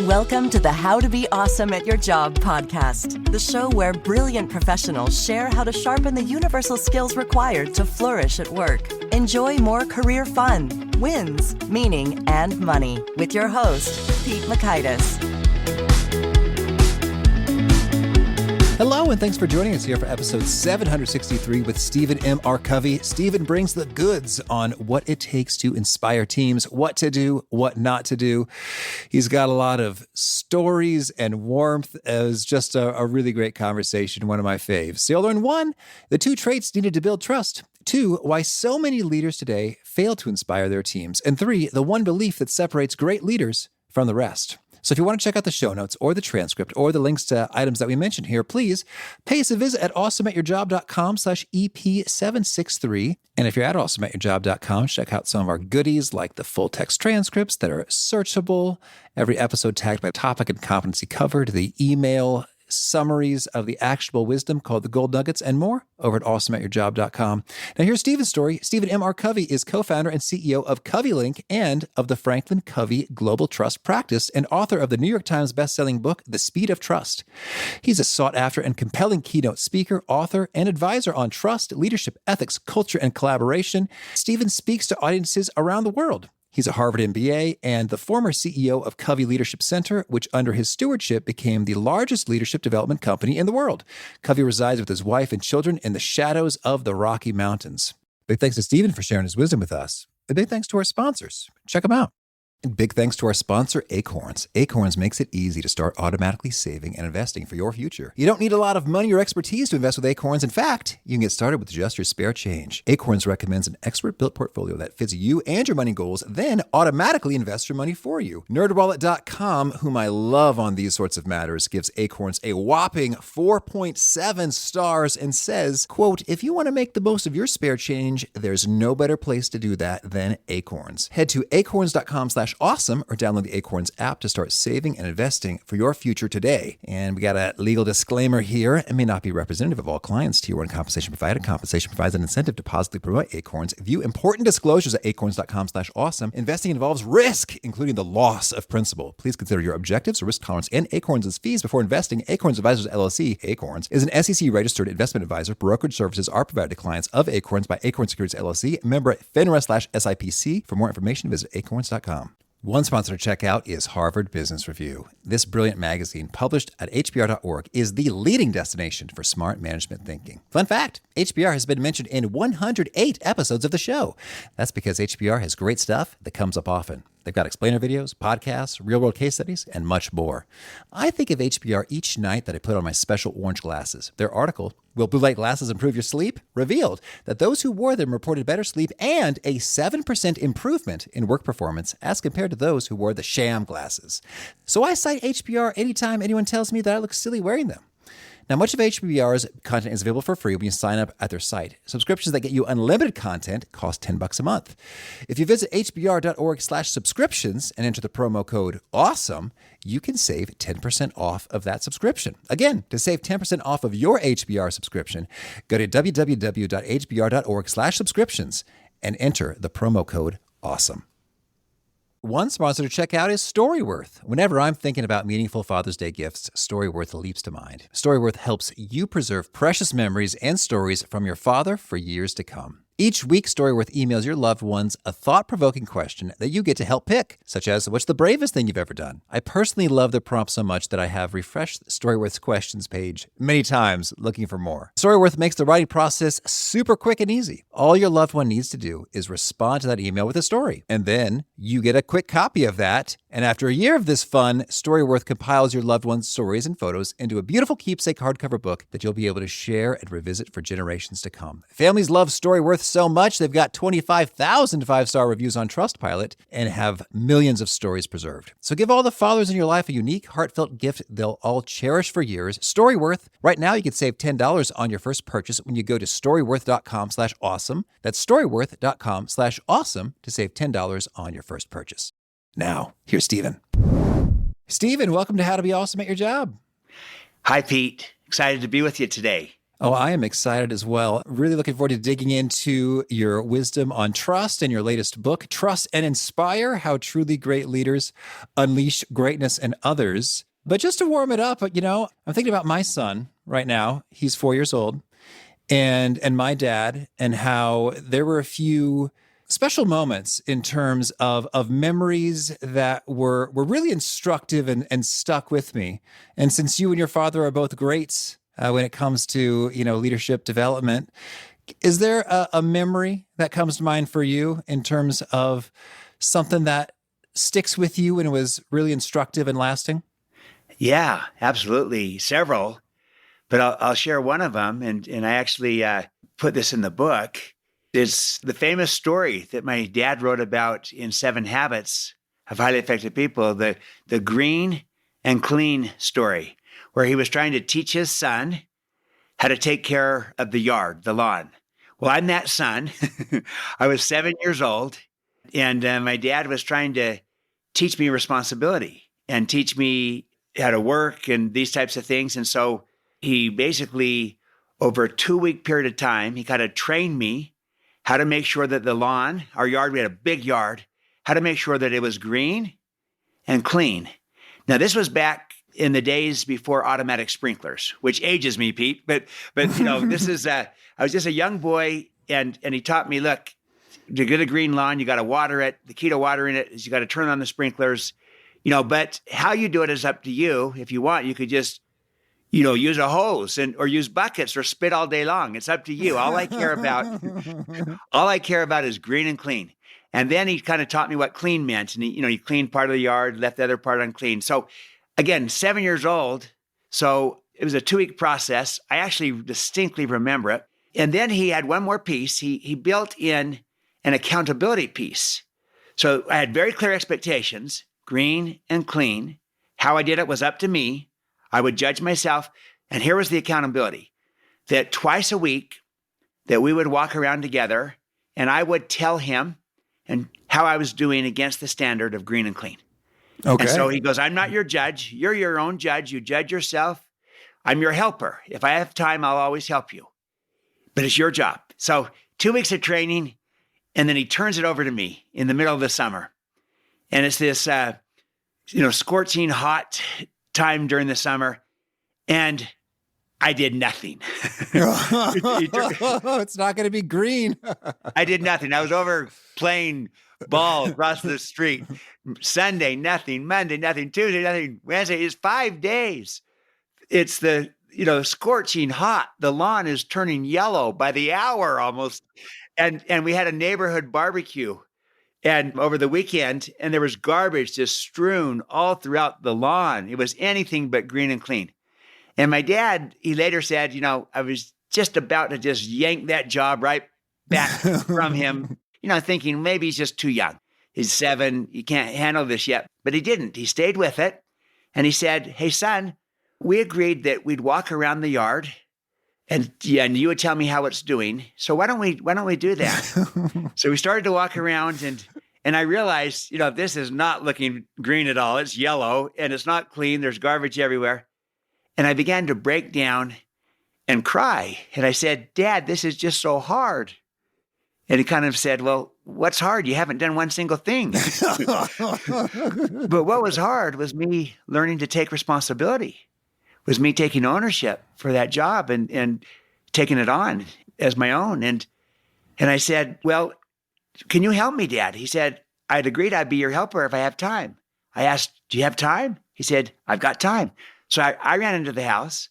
Welcome to the How to Be Awesome at Your Job podcast, the show where brilliant professionals share how to sharpen the universal skills required to flourish at work. Enjoy more career fun, wins, meaning, and money with your host, Pete Mockaitis. Hello, and thanks for joining us here for episode 763 with Stephen M.R. Covey. Stephen brings the goods on what it takes to inspire teams, what to do, what not to do. He's got a lot of stories and warmth. It was just a really great conversation, one of my faves. So you'll learn 1, the 2 traits needed to build trust. 2, why so many leaders today fail to inspire their teams. And 3, the 1 belief that separates great leaders from the rest. So if you want to check out the show notes or the transcript or the links to items that we mentioned here, please pay us a visit at awesomeatyourjob.com/EP763. And if you're at awesomeatyourjob.com, check out some of our goodies like the full text transcripts that are searchable, every episode tagged by topic and competency covered, the email summaries of the actionable wisdom called the Gold Nuggets, and more over at awesomeatyourjob.com. Now here's Stephen's story. Stephen M.R. Covey is co-founder and CEO of CoveyLink and of the FranklinCovey Global Trust Practice and author of the New York Times bestselling book, The Speed of Trust. He's a sought-after and compelling keynote speaker, author, and advisor on trust, leadership, ethics, culture, and collaboration. Stephen speaks to audiences around the world. He's a Harvard MBA and the former CEO of Covey Leadership Center, which under his stewardship became the largest leadership development company in the world. Covey resides with his wife and children in the shadows of the Rocky Mountains. Big thanks to Stephen for sharing his wisdom with us. And big thanks to our sponsors. Check them out. And big thanks to our sponsor, Acorns. Acorns makes it easy to start automatically saving and investing for your future. You don't need a lot of money or expertise to invest with Acorns. In fact, you can get started with just your spare change. Acorns recommends an expert-built portfolio that fits you and your money goals, then automatically invests your money for you. NerdWallet.com, whom I love on these sorts of matters, gives Acorns a whopping 4.7 stars and says, quote, if you want to make the most of your spare change, there's no better place to do that than Acorns. Head to acorns.com/awesome or download the Acorns app to start saving and investing for your future today. And we got a legal disclaimer here. It may not be representative of all clients. Tier 1 compensation provided. Compensation provides an incentive to positively promote Acorns. View important disclosures at acorns.com/awesome. Investing involves risk, including the loss of principal. Please consider your objectives, risk tolerance, and Acorns' fees before investing. Acorns Advisors LLC, Acorns, is an SEC-registered investment advisor. Brokerage services are provided to clients of Acorns by Acorns Securities LLC, member FINRA/SIPC. For more information, visit acorns.com. One sponsor to check out is Harvard Business Review. This brilliant magazine, published at hbr.org, is the leading destination for smart management thinking. Fun fact, HBR has been mentioned in 108 episodes of the show. That's because HBR has great stuff that comes up often. They've got explainer videos, podcasts, real-world case studies, and much more. I think of HBR each night that I put on my special orange glasses. Their article, Will Blue Light Glasses Improve Your Sleep?, revealed that those who wore them reported better sleep and a 7% improvement in work performance as compared to those who wore the sham glasses. So I cite HBR anytime anyone tells me that I look silly wearing them. Now, much of HBR's content is available for free when you sign up at their site. Subscriptions that get you unlimited content cost $10 a month. If you visit hbr.org/subscriptions and enter the promo code AWESOME, you can save 10% off of that subscription. Again, to save 10% off of your HBR subscription, go to www.hbr.org/subscriptions and enter the promo code AWESOME. One sponsor to check out is Storyworth. Whenever I'm thinking about meaningful Father's Day gifts, Storyworth leaps to mind. Storyworth helps you preserve precious memories and stories from your father for years to come. Each week, Storyworth emails your loved ones a thought-provoking question that you get to help pick, such as, what's the bravest thing you've ever done? I personally love the prompt so much that I have refreshed Storyworth's questions page many times looking for more. Storyworth makes the writing process super quick and easy. All your loved one needs to do is respond to that email with a story, and then you get a quick copy of that. And after a year of this fun, Storyworth compiles your loved one's stories and photos into a beautiful keepsake hardcover book that you'll be able to share and revisit for generations to come. Families love Storyworth so much, they've got 25,000 five-star reviews on Trustpilot and have millions of stories preserved. So give all the fathers in your life a unique, heartfelt gift they'll all cherish for years. Storyworth. Right now, you can save $10 on your first purchase when you go to storyworth.com/awesome. That's storyworth.com/awesome to save $10 on your first purchase. Now, here's Stephen. Stephen, welcome to How to Be Awesome at Your Job. Hi, Pete. Excited to be with you today. Oh, I am excited as well. Really looking forward to digging into your wisdom on trust and your latest book, Trust and Inspire: How Truly Great Leaders Unleash Greatness in Others. But just to warm it up, I'm thinking about my son right now. He's 4 years old, and my dad, and how there were a few special moments in terms of memories that were really instructive and stuck with me. And since you and your father are both greats when it comes to leadership development, is there a memory that comes to mind for you in terms of something that sticks with you and was really instructive and lasting? Yeah, absolutely. Several, but I'll share one of them. And I actually put this in the book. It's the famous story that my dad wrote about in 7 Habits of Highly Effective People, the green and clean story, where he was trying to teach his son how to take care of the yard, the lawn. Well, I'm that son. I was 7 years old, and my dad was trying to teach me responsibility and teach me how to work and these types of things. And so he basically, over a 2-week period of time, he kind of trained me how to make sure that the lawn, our yard, we had a big yard, how to make sure that it was green and clean. Now, this was back in the days before automatic sprinklers, which ages me, Pete. But this is, I was just a young boy, and he taught me, look, to get a green lawn, you got to water it. The key to watering it is you got to turn on the sprinklers, but how you do it is up to you. If you want, you could just, use a hose or use buckets or spit all day long. It's up to you. All I care about is green and clean. And then he kind of taught me what clean meant. And he cleaned part of the yard, left the other part unclean. So again, 7 years old. So it was a 2-week process. I actually distinctly remember it. And then he had one more piece. He built in an accountability piece. So I had very clear expectations, green and clean. How I did it was up to me. I would judge myself. And here was the accountability, that twice a week that we would walk around together and I would tell him and how I was doing against the standard of green and clean. Okay. And so he goes, I'm not your judge. You're your own judge. You judge yourself. I'm your helper. If I have time, I'll always help you. But it's your job. So 2 weeks of training, and then he turns it over to me in the middle of the summer. And it's this, scorching hot time during the summer. And I did nothing. It's not going to be green. I did nothing. I was over playing ball across the street. Sunday, nothing. Monday, nothing. Tuesday, nothing. Wednesday is 5 days. It's the, scorching hot. The lawn is turning yellow by the hour almost. And we had a neighborhood barbecue and over the weekend, and there was garbage just strewn all throughout the lawn. It was anything but green and clean. And my dad, he later said, I was just about to just yank that job right back from him, thinking maybe he's just too young. He's 7, he can't handle this yet. But he didn't. He stayed with it. And he said, hey, son, we agreed that we'd walk around the yard and you would tell me how it's doing. So why don't we do that? So we started to walk around and I realized, this is not looking green at all. It's yellow and it's not clean. There's garbage everywhere. And I began to break down and cry. And I said, Dad, this is just so hard. And he kind of said, well, what's hard? You haven't done one single thing. But what was hard was me learning to take responsibility, was me taking ownership for that job and taking it on as my own. And I said, well, can you help me, Dad? He said, I'd agreed I'd be your helper if I have time. I asked, do you have time? He said, I've got time. So I ran into the house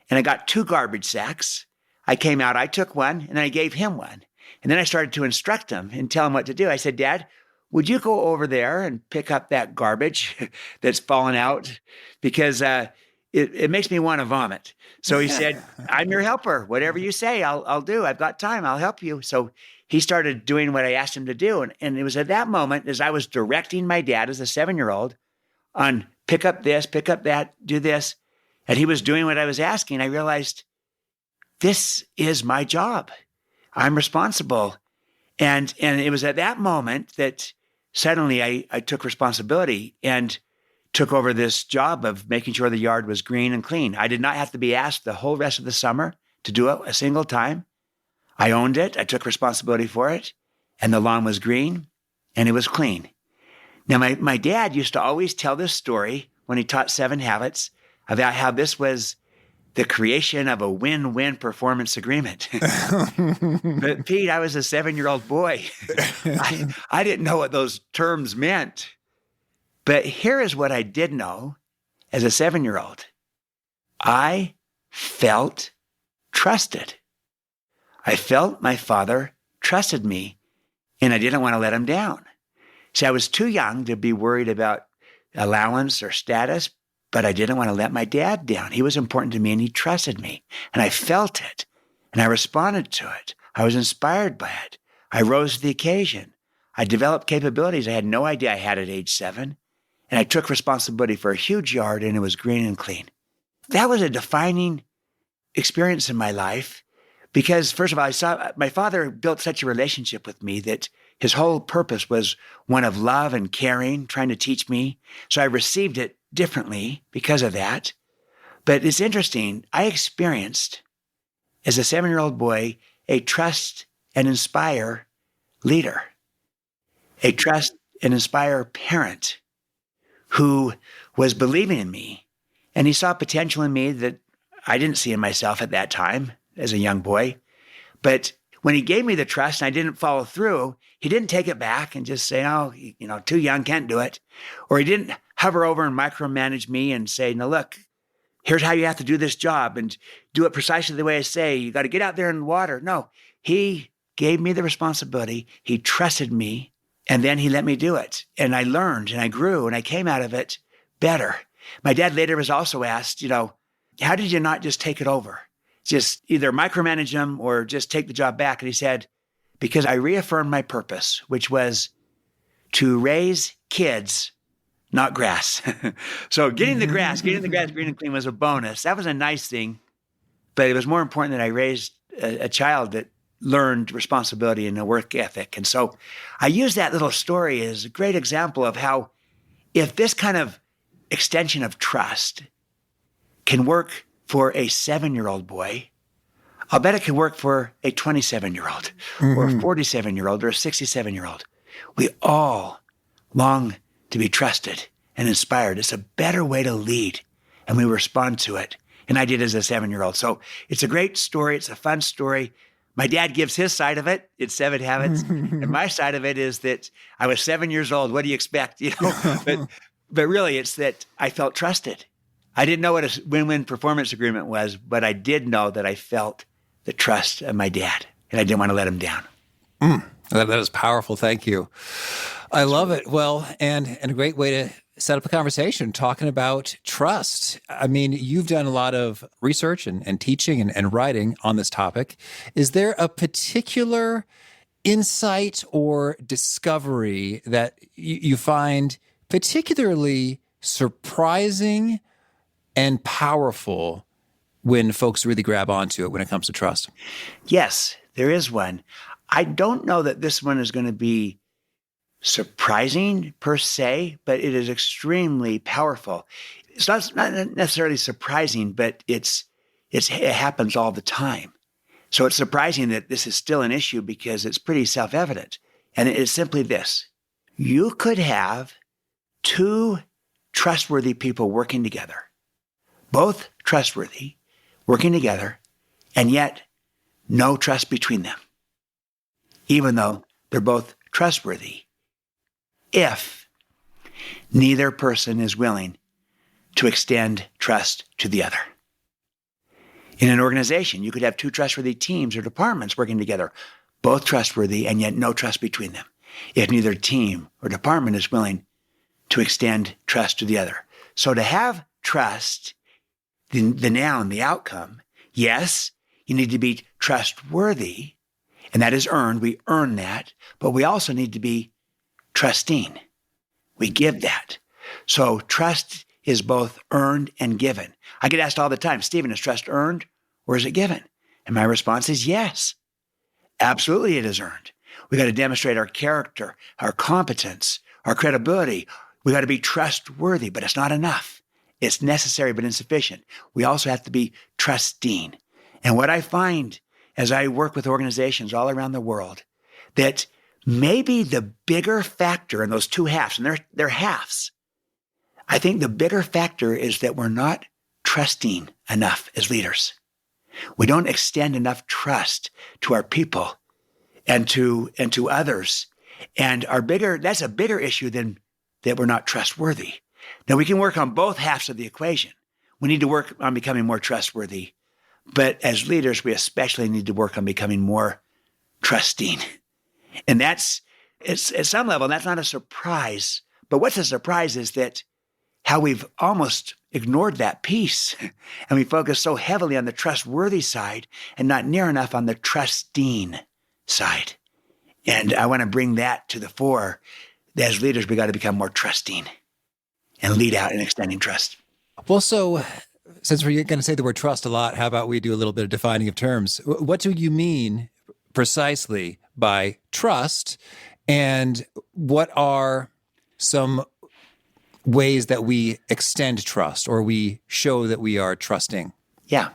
and I got 2 garbage sacks. I came out, I took one, and then I gave him one. And then I started to instruct him and tell him what to do. I said, Dad, would you go over there and pick up that garbage that's fallen out? Because it makes me want to vomit. So he said, I'm your helper. Whatever you say, I'll do. I've got time. I'll help you. So he started doing what I asked him to do. And it was at that moment, as I was directing my dad as a 7-year-old on pick up this, pick up that, do this, and he was doing what I was asking, I realized this is my job. I'm responsible. And it was at that moment that suddenly I took responsibility and took over this job of making sure the yard was green and clean. I did not have to be asked the whole rest of the summer to do it a single time. I owned it. I took responsibility for it. And the lawn was green and it was clean. Now, my dad used to always tell this story when he taught 7 Habits about how this was the creation of a win-win performance agreement. But Pete, I was a 7-year-old boy. I didn't know what those terms meant. But here is what I did know as a 7-year-old. I felt trusted. I felt my father trusted me, and I didn't want to let him down. See, I was too young to be worried about allowance or status, but I didn't want to let my dad down. He was important to me, and he trusted me, and I felt it, and I responded to it. I was inspired by it. I rose to the occasion. I developed capabilities I had no idea I had at age 7, and I took responsibility for a huge yard, and it was green and clean. That was a defining experience in my life because, first of all, I saw my father built such a relationship with me that his whole purpose was one of love and caring, trying to teach me. So I received it differently because of that. But it's interesting. I experienced, as a 7-year-old boy, a trust and inspire leader, a trust and inspire parent who was believing in me. And he saw potential in me that I didn't see in myself at that time as a young boy. But when he gave me the trust and I didn't follow through, he didn't take it back and just say, oh, too young, can't do it. Or he didn't hover over and micromanage me and say, no, look, here's how you have to do this job and do it precisely the way I say. You got to get out there in the water. No, he gave me the responsibility. He trusted me. And then he let me do it. And I learned and I grew and I came out of it better. My dad later was also asked, how did you not just take it over? Just either micromanage him or just take the job back. And he said, because I reaffirmed my purpose, which was to raise kids, not grass. So getting the grass green and clean was a bonus. That was a nice thing. But it was more important that I raised a child that learned responsibility and a work ethic. And so I use that little story as a great example of how if this kind of extension of trust can work for a 7-year-old boy, I'll bet it can work for a 27-year-old or a 47-year-old or a 67-year-old. We all long to be trusted and inspired. It's a better way to lead, and we respond to it. And I did as a 7-year-old. So it's a great story. It's a fun story. My dad gives his side of it. It's 7 Habits. And my side of it is that I was 7 years old. What do you expect? But really, it's that I felt trusted. I didn't know what a win-win performance agreement was, but I did know that I felt the trust of my dad, and I didn't want to let him down. That is powerful. Thank you. I love it. Well, and a great way to set up a conversation talking about trust. I mean, you've done a lot of research and teaching and writing on this topic. Is there a particular insight or discovery that you find particularly surprising and powerful when folks really grab onto it when it comes to trust? Yes, there is one. I don't know that this one is going to be surprising per se, but it is extremely powerful. It's not necessarily surprising, but it happens all the time. So it's surprising that this is still an issue because it's pretty self-evident. And it is simply this. You could have 2 trustworthy people working together, both trustworthy, working together, and yet no trust between them, even though they're both trustworthy, if neither person is willing to extend trust to the other. In an organization, you could have 2 trustworthy teams or departments working together, both trustworthy, and yet no trust between them, if neither team or department is willing to extend trust to the other. So to have trust, the noun, the outcome, yes, you need to be trustworthy, and that is earned. We earn that, but we also need to be trusting. We give that. So trust is both earned and given. I get asked all the time, Stephen, is trust earned or is it given? And my response is yes. Absolutely it is earned. We got to demonstrate our character, our competence, our credibility. We got to be trustworthy, but it's not enough. It's necessary but insufficient. We also have to be trusting. And what I find as I work with organizations all around the world, that maybe the bigger factor in those two halves, and they're halves, I think the bigger factor is that we're not trusting enough as leaders. We don't extend enough trust to our people and to others. And that's a bigger issue than that we're not trustworthy. Now, we can work on both halves of the equation. We need to work on becoming more trustworthy. But as leaders, we especially need to work on becoming more trusting. And it's at some level, that's not a surprise. But what's a surprise is that how we've almost ignored that piece. And we focus so heavily on the trustworthy side and not near enough on the trusting side. And I want to bring that to the fore. As leaders, we got to become more trusting and lead out in extending trust. Well, so since we're going to say the word trust a lot, how about we do a little bit of defining of terms? What do you mean precisely by trust? And what are some ways that we extend trust or we show that we are trusting? Yeah.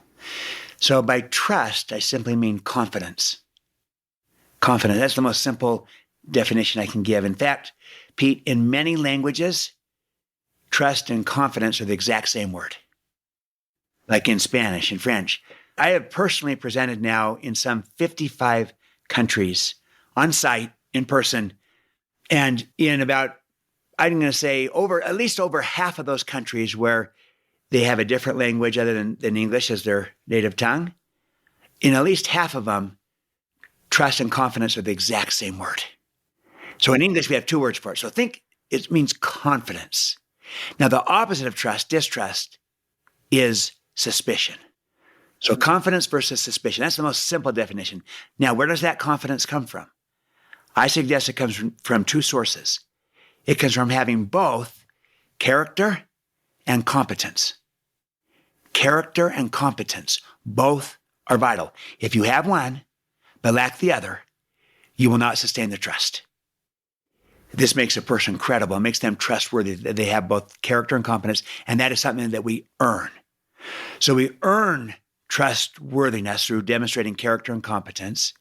So by trust, I simply mean confidence. Confidence. That's the most simple definition I can give. In fact, Pete, in many languages, trust and confidence are the exact same word. Like in Spanish and French. I have personally presented now in some 55 countries on site, in person, and in about, I'm going to say at least over half of those countries where they have a different language other than English as their native tongue. In at least half of them, trust and confidence are the exact same word. So in English, we have two words for it. So think it means confidence. Now, the opposite of trust, distrust, is suspicion. So confidence versus suspicion. That's the most simple definition. Now, where does that confidence come from? I suggest it comes from two sources. It comes from having both character and competence. Character and competence, both are vital. If you have one, but lack the other, you will not sustain the trust. This makes a person credible. It makes them trustworthy that they have both character and competence, and that is something that we earn. So we earn trustworthiness through demonstrating character and competence,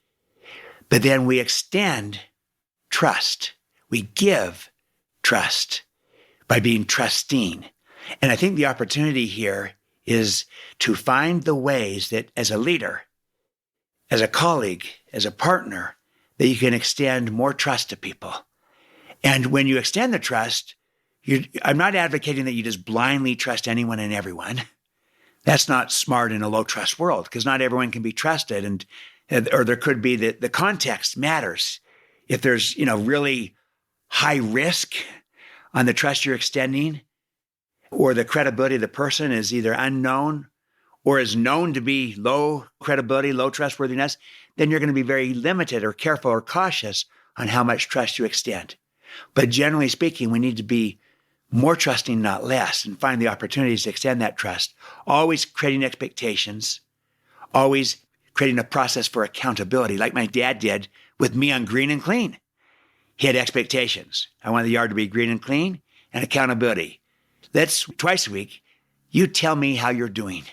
but then we extend trust. We give trust by being trusting. And I think the opportunity here is to find the ways that as a leader, as a colleague, as a partner, that you can extend more trust to people. And when you extend the trust, I'm not advocating that you just blindly trust anyone and everyone. That's not smart in a low trust world because not everyone can be trusted. Or there could be the context matters. If there's, really high risk on the trust you're extending, or the credibility of the person is either unknown or is known to be low credibility, low trustworthiness, then you're going to be very limited or careful or cautious on how much trust you extend. But generally speaking, we need to be more trusting, not less, and find the opportunities to extend that trust, always creating expectations, always creating a process for accountability, like my dad did with me on Green and Clean. He had expectations. I want the yard to be green and clean, and accountability. That's twice a week. You tell me how you're doing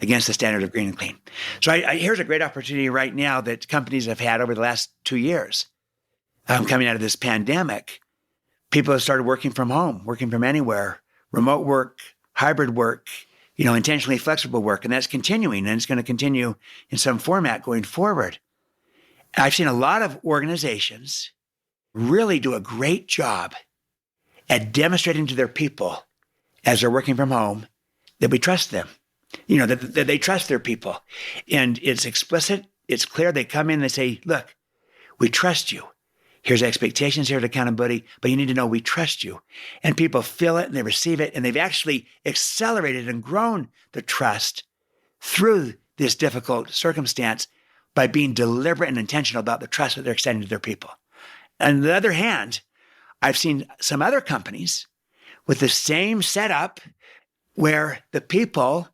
against the standard of green and clean. So here's a great opportunity right now that companies have had over the last 2 years. Coming out of this pandemic, people have started working from home, working from anywhere, remote work, hybrid work, intentionally flexible work, and that's continuing, and it's going to continue in some format going forward. I've seen a lot of organizations really do a great job at demonstrating to their people as they're working from home that we trust them, that they trust their people. And it's explicit, it's clear. They come in and they say, look, we trust you. Here's expectations, here's accountability, but you need to know we trust you. And people feel it and they receive it, and they've actually accelerated and grown the trust through this difficult circumstance by being deliberate and intentional about the trust that they're extending to their people. On the other hand, I've seen some other companies with the same setup where the people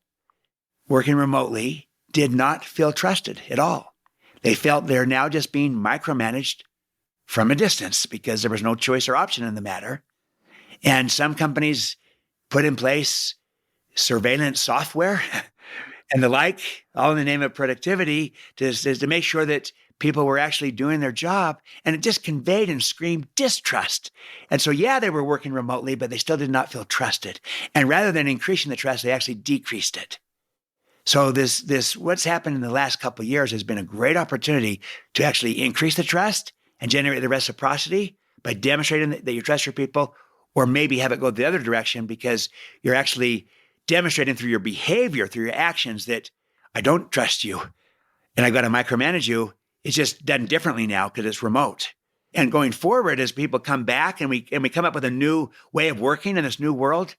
working remotely did not feel trusted at all. They felt they're now just being micromanaged from a distance because there was no choice or option in the matter. And some companies put in place surveillance software and the like, all in the name of productivity, to make sure that people were actually doing their job. And it just conveyed and screamed distrust. And so, yeah, they were working remotely, but they still did not feel trusted. And rather than increasing the trust, they actually decreased it. So this what's happened in the last couple of years has been a great opportunity to actually increase the trust and generate the reciprocity by demonstrating that you trust your people, or maybe have it go the other direction because you're actually demonstrating through your behavior, through your actions, that I don't trust you and I've got to micromanage you. It's just done differently now because it's remote. And going forward, as people come back and we come up with a new way of working in this new world,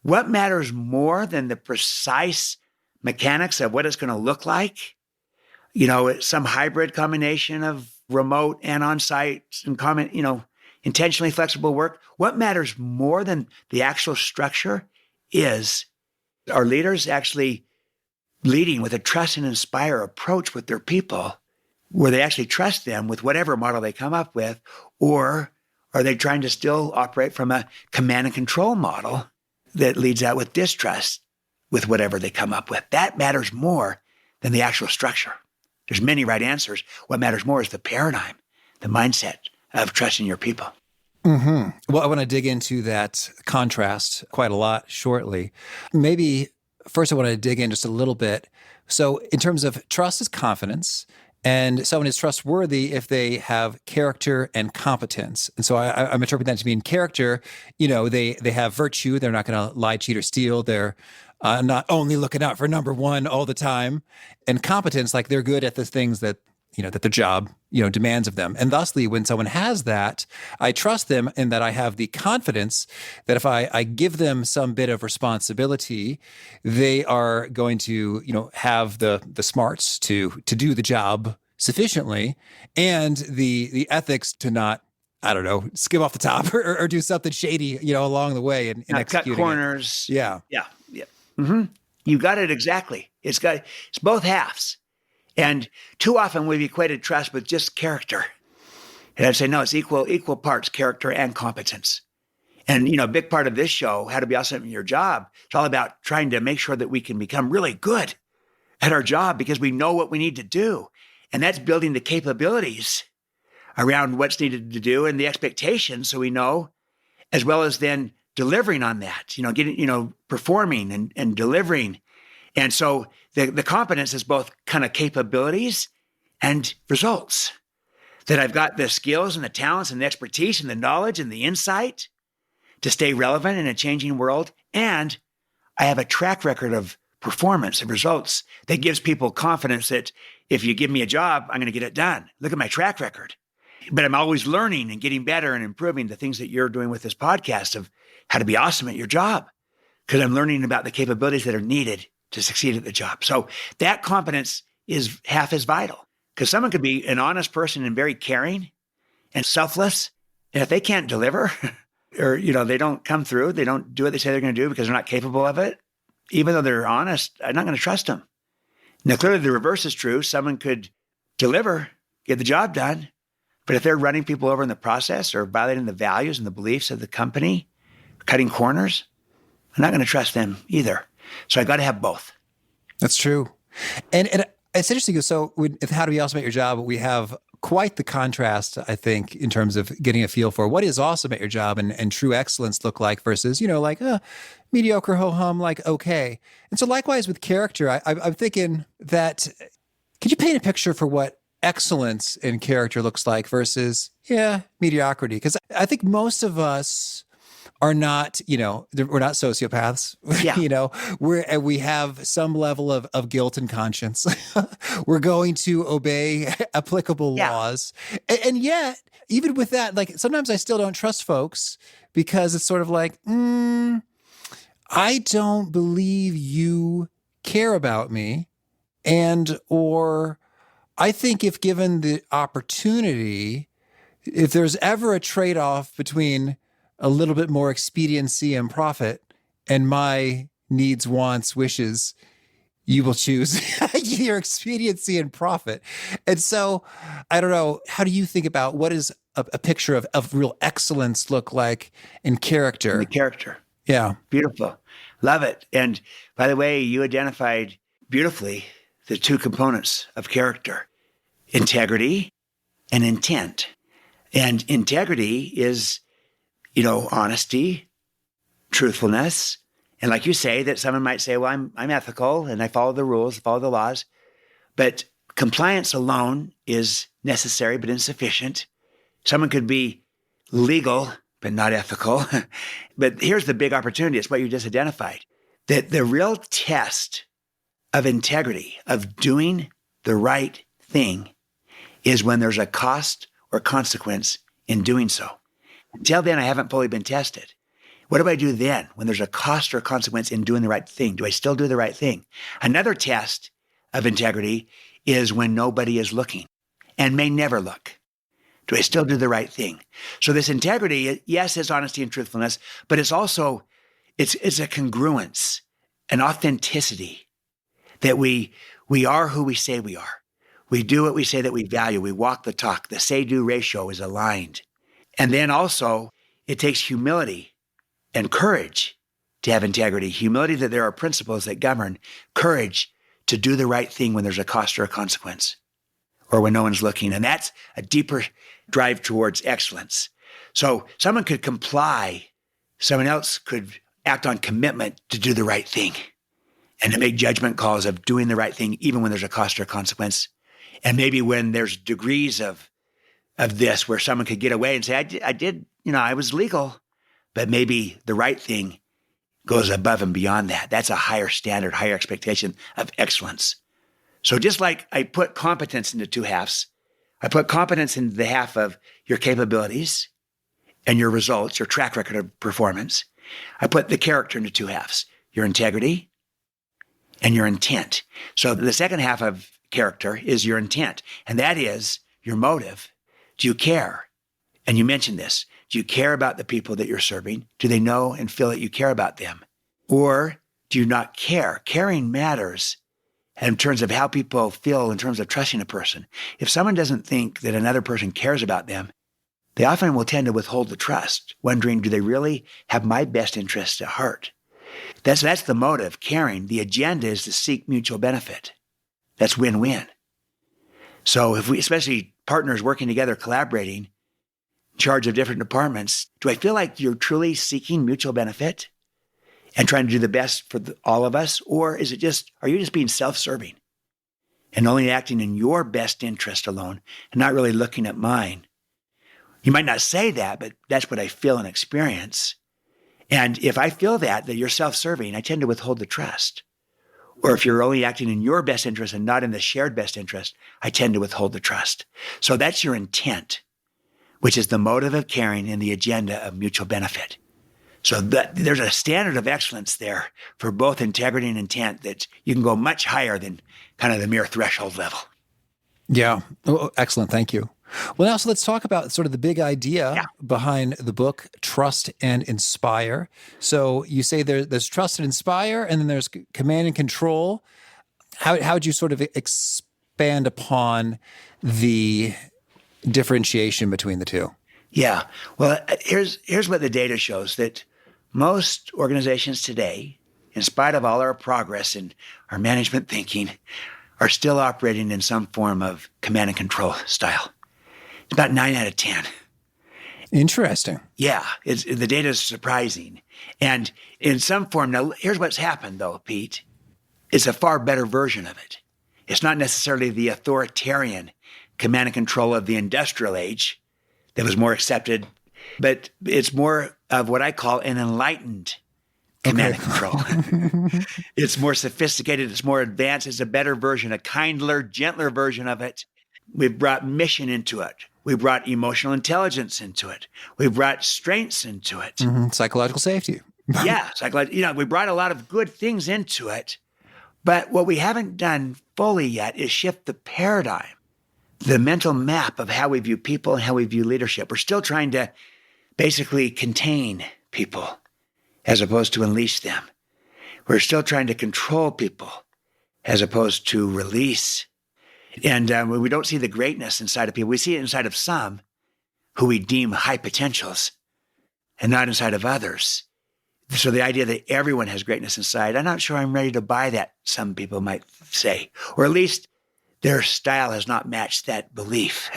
what matters more than the precise mechanics of what it's going to look like? Some hybrid combination of remote and on-site and intentionally flexible work. What matters more than the actual structure is our leaders actually leading with a trust and inspire approach with their people, where they actually trust them with whatever model they come up with, or are they trying to still operate from a command and control model that leads out with distrust with whatever they come up with? That matters more than the actual structure. There's many right answers. What matters more is the paradigm, the mindset of trusting your people. Mm-hmm. Well, I want to dig into that contrast quite a lot shortly. Maybe first I want to dig in just a little bit. So in terms of trust is confidence, and someone is trustworthy if they have character and competence. And so I'm interpreting that to mean character, they have virtue. They're not going to lie, cheat, or steal. They're not only looking out for number one all the time. And competence, like they're good at the things that the job, demands of them. And thusly, when someone has that, I trust them in that I have the confidence that if I give them some bit of responsibility, they are going to, have the smarts to do the job sufficiently, and the ethics to not, skim off the top or do something shady, along the way in executing cut corners. It. Yeah. Mm-hmm. You got it exactly. It's both halves. And too often we've equated trust with just character. And I'd say, no, it's equal parts character and competence. And, a big part of this show, How to Be Awesome at Your Job, it's all about trying to make sure that we can become really good at our job because we know what we need to do. And that's building the capabilities around what's needed to do and the expectations so we know, as well as then delivering on that, getting, performing and delivering. And so the competence is both kind of capabilities and results. That I've got the skills and the talents and the expertise and the knowledge and the insight to stay relevant in a changing world. And I have a track record of performance and results that gives people confidence that if you give me a job, I'm going to get it done. Look at my track record. But I'm always learning and getting better and improving the things that you're doing with this podcast of how to be awesome at your job, because I'm learning about the capabilities that are needed to succeed at the job. So that competence is half as vital, because someone could be an honest person and very caring and selfless. And if they can't deliver or, they don't come through, they don't do what they say they're going to do because they're not capable of it, even though they're honest, I'm not going to trust them. Now, clearly the reverse is true. Someone could deliver, get the job done, but if they're running people over in the process or violating the values and the beliefs of the company, cutting corners, I'm not going to trust them either. So I got to have both. That's true. And it's interesting. So with How to Be Awesome at Your Job, we have quite the contrast, I think, in terms of getting a feel for what is awesome at your job and true excellence look like versus, mediocre, ho-hum, like, okay. And so likewise with character, I'm thinking that, could you paint a picture for what excellence in character looks like versus, mediocrity? Because I think most of us are not, we're not sociopaths. Yeah. We have some level of guilt and conscience. We're going to obey applicable laws. And yet, even with that, like sometimes I still don't trust folks because it's sort of like, I don't believe you care about me. Or I think if given the opportunity, if there's ever a trade-off between a little bit more expediency and profit and my needs, wants, wishes, you will choose your expediency and profit. And so I don't know, how do you think about what is a picture of real excellence look like in character? The character. Yeah. Beautiful. Love it. And by the way, you identified beautifully the two components of character, integrity and intent. And integrity is, honesty, truthfulness. And like you say, that someone might say, well, I'm ethical and I follow the rules, follow the laws. But compliance alone is necessary but insufficient. Someone could be legal but not ethical. But here's the big opportunity. It's what you just identified. That the real test of integrity, of doing the right thing, is when there's a cost or consequence in doing so. Until then, I haven't fully been tested. What do I do then when there's a cost or consequence in doing the right thing? Do I still do the right thing? Another test of integrity is when nobody is looking and may never look. Do I still do the right thing? So this integrity, yes, it's honesty and truthfulness, but it's also, it's a congruence, an authenticity that we are who we say we are. We do what we say that we value. We walk the talk. The say-do ratio is aligned. And then also, it takes humility and courage to have integrity. Humility that there are principles that govern, courage to do the right thing when there's a cost or a consequence, or when no one's looking. And that's a deeper drive towards excellence. So someone could comply. Someone else could act on commitment to do the right thing and to make judgment calls of doing the right thing, even when there's a cost or a consequence. And maybe when there's degrees of this where someone could get away and say, I was legal, but maybe the right thing goes above and beyond that. That's a higher standard, higher expectation of excellence. So just like I put competence into two halves, I put competence into the half of your capabilities and your results, your track record of performance. I put the character into two halves, your integrity and your intent. So the second half of character is your intent, and that is your motive. Do you care? And you mentioned this. Do you care about the people that you're serving? Do they know and feel that you care about them? Or do you not care? Caring matters in terms of how people feel in terms of trusting a person. If someone doesn't think that another person cares about them, they often will tend to withhold the trust, wondering, do they really have my best interests at heart? That's the motive, caring. The agenda is to seek mutual benefit. That's win-win. So if we, especially partners working together, collaborating, in charge of different departments, do I feel like you're truly seeking mutual benefit and trying to do the best for all of us? Or are you just being self-serving and only acting in your best interest alone and not really looking at mine? You might not say that, but that's what I feel and experience. And if I feel that you're self-serving, I tend to withhold the trust. Or if you're only acting in your best interest and not in the shared best interest, I tend to withhold the trust. So that's your intent, which is the motive of caring and the agenda of mutual benefit. So there's a standard of excellence there for both integrity and intent that you can go much higher than kind of the mere threshold level. Yeah. Oh, excellent. Thank you. Well, now, so let's talk about sort of the big idea behind the book, Trust and Inspire. So you say there's trust and inspire, and then there's command and control. How would you sort of expand upon the differentiation between the two? Yeah. Well, here's what the data shows, that most organizations today, in spite of all our progress in our management thinking, are still operating in some form of command and control style. It's about 9 out of 10. Interesting. Yeah, the data is surprising. And in some form, now here's what's happened though, Pete. It's a far better version of it. It's not necessarily the authoritarian command and control of the industrial age that was more accepted, but it's more of what I call an enlightened command and control. It's more sophisticated, it's more advanced, it's a better version, a kindler, gentler version of it. We've brought mission into it. We brought emotional intelligence into it. We brought strengths into it. Mm-hmm. Psychological safety. Yeah, we brought a lot of good things into it. But what we haven't done fully yet is shift the paradigm, the mental map of how we view people and how we view leadership. We're still trying to basically contain people as opposed to unleash them. We're still trying to control people as opposed to release. And we don't see the greatness inside of people. We see it inside of some who we deem high potentials and not inside of others So the idea that everyone has greatness inside, I'm not sure I'm ready to buy that, some people might say, or at least their style has not matched that belief.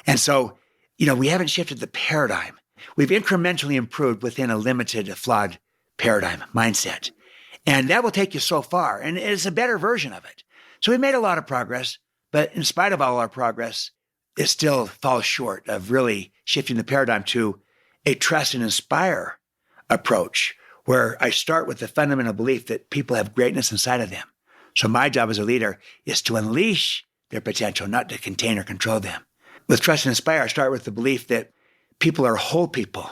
And so, we haven't shifted the paradigm. We've incrementally improved within a limited, flawed paradigm, mindset. And that will take you so far. And it's a better version of it. So we made a lot of progress, but in spite of all our progress, it still falls short of really shifting the paradigm to a trust and inspire approach, where I start with the fundamental belief that people have greatness inside of them. So my job as a leader is to unleash their potential, not to contain or control them. With trust and inspire, I start with the belief that people are whole people.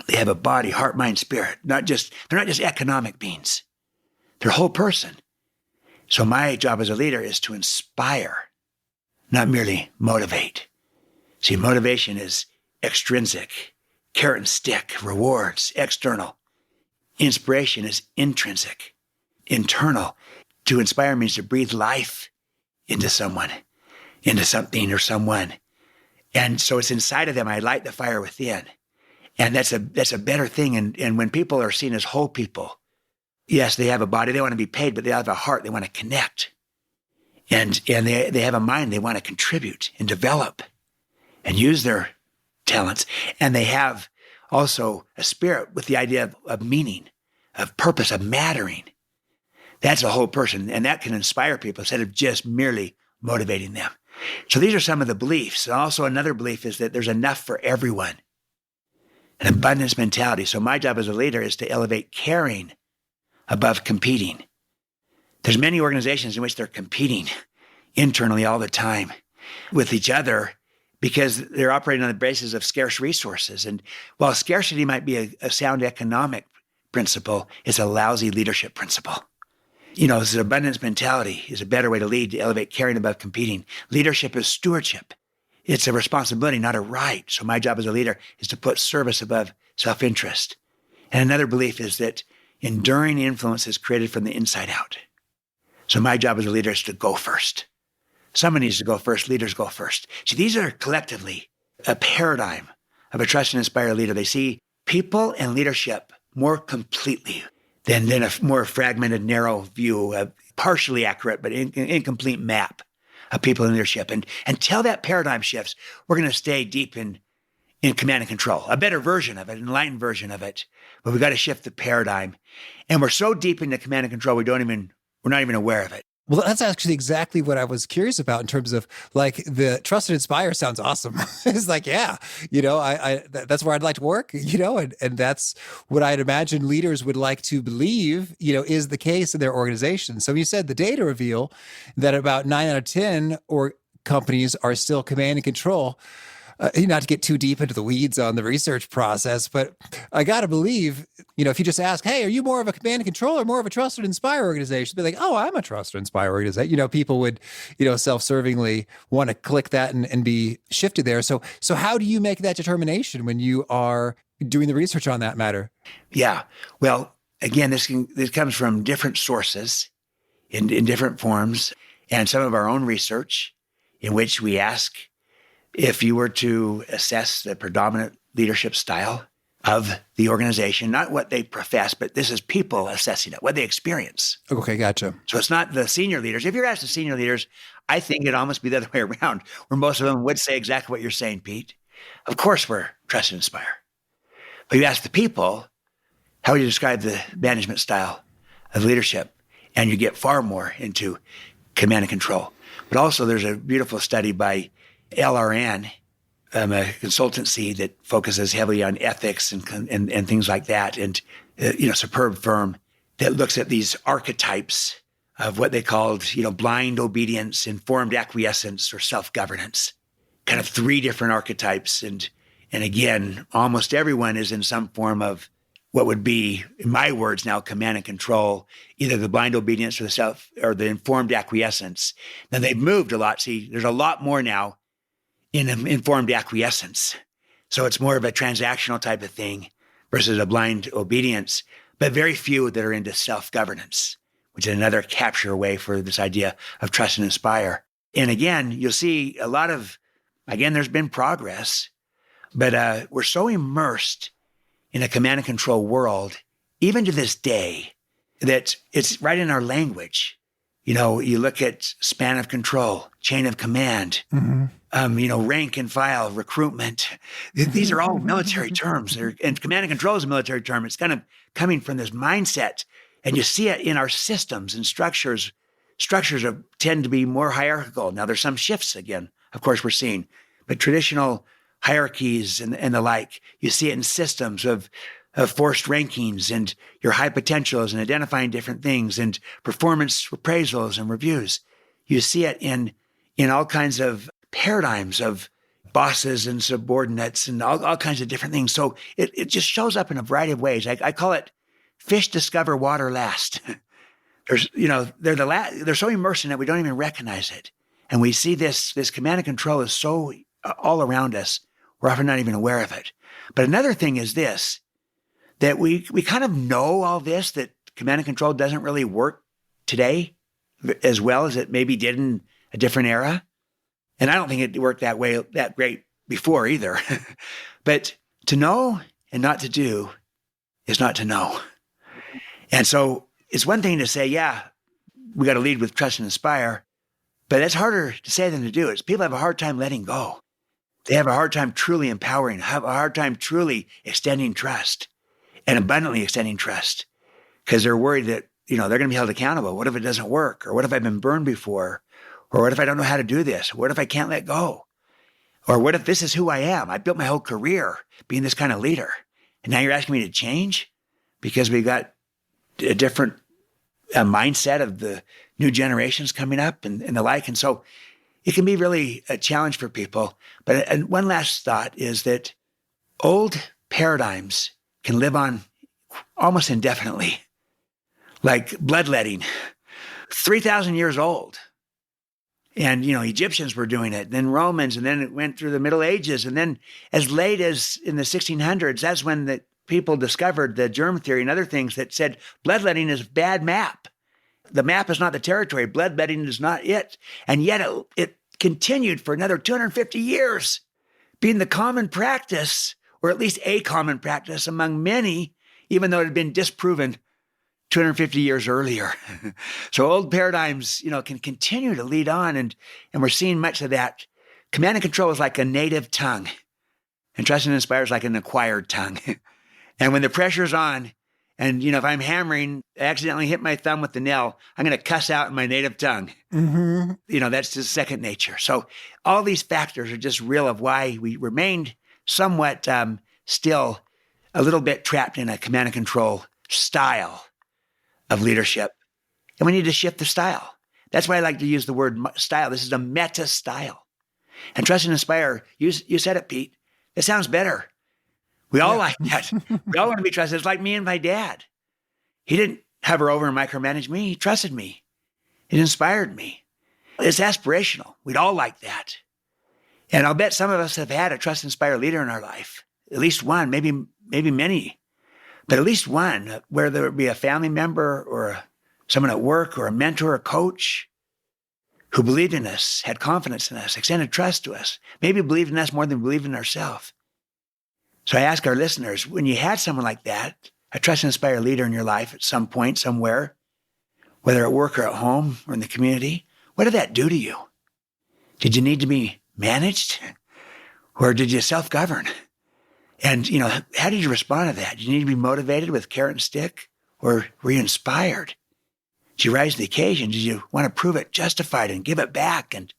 They have a body, heart, mind, spirit. They're not just economic beings. They're a whole person. So my job as a leader is to inspire, not merely motivate. See, motivation is extrinsic, carrot and stick, rewards, external. Inspiration is intrinsic, internal. To inspire means to breathe life into someone, into something or someone. And so it's inside of them. I light the fire within. And that's a better thing. And when people are seen as whole people, yes, they have a body, they want to be paid, but they have a heart, they want to connect. And they have a mind, they want to contribute and develop and use their talents. And they have also a spirit with the idea of meaning, of purpose, of mattering. That's a whole person, and that can inspire people instead of just merely motivating them. So these are some of the beliefs. And also another belief is that there's enough for everyone, an abundance mentality. So my job as a leader is to elevate caring above competing. There's many organizations in which they're competing internally all the time with each other because they're operating on the basis of scarce resources. And while scarcity might be a sound economic principle, it's a lousy leadership principle. This abundance mentality is a better way to lead, to elevate caring above competing. Leadership is stewardship. It's a responsibility, not a right. So my job as a leader is to put service above self-interest. And another belief is that enduring influence is created from the inside out. So my job as a leader is to go first. Someone needs to go first. Leaders go first. See, these are collectively a paradigm of a trust and inspire leader. They see people and leadership more completely than a more fragmented, narrow view, a partially accurate but incomplete map of people in leadership. And until that paradigm shifts, we're going to stay deep in command and control, a better version of it, an enlightened version of it. But we've got to shift the paradigm. And we're so deep into command and control, we're not even aware of it. Well, that's actually exactly what I was curious about in terms of like the trust and inspire sounds awesome. It's like, yeah, that's where I'd like to work, and that's what I'd imagine leaders would like to believe, is the case in their organization. So you said the data reveal that about 9 out of 10 companies are still command and control. Not to get too deep into the weeds on the research process, but I got to believe, if you just ask, hey, are you more of a command and control or more of a trust and inspire organization? They'd be like, oh, I'm a trust and inspire organization. People would, self-servingly want to click that and be shifted there. So how do you make that determination when you are doing the research on that matter? Yeah. Well, again, this comes from different sources in different forms, and some of our own research in which we ask, if you were to assess the predominant leadership style of the organization, not what they profess, but this is people assessing it, what they experience. Okay, gotcha. So it's not the senior leaders. If you're asked the senior leaders, I think it'd almost be the other way around, where most of them would say exactly what you're saying, Pete. Of course, we're trust and inspire. But you ask the people, how would you describe the management style of leadership? And you get far more into command and control. But also there's a beautiful study by LRN, a consultancy that focuses heavily on ethics and things like that, and superb firm that looks at these archetypes of what they called blind obedience, informed acquiescence, or self-governance. Kind of 3 different archetypes, and again, almost everyone is in some form of what would be, in my words now, command and control, either the blind obedience or the informed acquiescence. Now they've moved a lot. See, there's a lot more now in informed acquiescence. So it's more of a transactional type of thing versus a blind obedience, but very few that are into self-governance, which is another capture way for this idea of trust and inspire. And again, you'll see a lot of, there's been progress, but we're so immersed in a command and control world even to this day, that it's right in our language. You know, you look at span of control, chain of command, rank and file, recruitment. These are all military terms. And command and control is a military term. It's kind of coming from this mindset. And you see it in our systems and structures. Structures tend to be more hierarchical. Now, there's some shifts again, of course, we're seeing. But traditional hierarchies and the like, you see it in systems of forced rankings and your high potentials and identifying different things and performance appraisals and reviews. You see it in all kinds of paradigms of bosses and subordinates and all kinds of different things. So it just shows up in a variety of ways. I call it fish discover water last. They're so immersed in it, we don't even recognize it. And we see this command and control is so all around us, we're often not even aware of it. But another thing is this, that we kind of know all this, that command and control doesn't really work today as well as it maybe did in a different era. And I don't think it worked that great before either. But to know and not to do is not to know. And so it's one thing to say, yeah, we got to lead with trust and inspire, but that's harder to say than to do. People have a hard time letting go. They have a hard time truly empowering, have a hard time truly extending trust and abundantly extending trust, because they're worried that, they're going to be held accountable. What if it doesn't work? Or what if I've been burned before? Or what if I don't know how to do this? What if I can't let go? Or what if this is who I am? I built my whole career being this kind of leader. And now you're asking me to change because we got a different mindset of the new generations coming up and the like. And so it can be really a challenge for people. But one last thought is that old paradigms can live on almost indefinitely, like bloodletting, 3,000 years old. And, Egyptians were doing it, then Romans, and then it went through the Middle Ages. And then as late as in the 1600s, that's when the people discovered the germ theory and other things that said bloodletting is a bad map. The map is not the territory. Bloodletting is not it. And yet it continued for another 250 years, being the common practice, or at least a common practice among many, even though it had been disproven 250 years earlier. So old paradigms, can continue to lead on, and we're seeing much of that. Command and control is like a native tongue, and trust and inspire is like an acquired tongue. And when the pressure's on, and if I'm hammering, I accidentally hit my thumb with the nail, I'm going to cuss out in my native tongue. That's just second nature. So all these factors are just real of why we remained somewhat still a little bit trapped in a command and control style of leadership. And we need to shift the style. That's why I like to use the word style. This is a meta style. And trust and inspire, you said it, Pete. It sounds better. We all like that. We all want to be trusted. It's like me and my dad. He didn't hover over and micromanage me. He trusted me. It inspired me. It's aspirational. We'd all like that. And I'll bet some of us have had a trust and inspire leader in our life. At least one, maybe many. But at least one, whether it be a family member or someone at work or a mentor or coach who believed in us, had confidence in us, extended trust to us, maybe believed in us more than we believed in ourselves. So I ask our listeners, when you had someone like that, a trust and inspire leader in your life at some point, somewhere, whether at work or at home or in the community, what did that do to you? Did you need to be managed? Or did you self-govern? And, how did you respond to that? Did you need to be motivated with carrot and stick? Or were you inspired? Did you rise to the occasion? Did you want to prove it justified and give it back and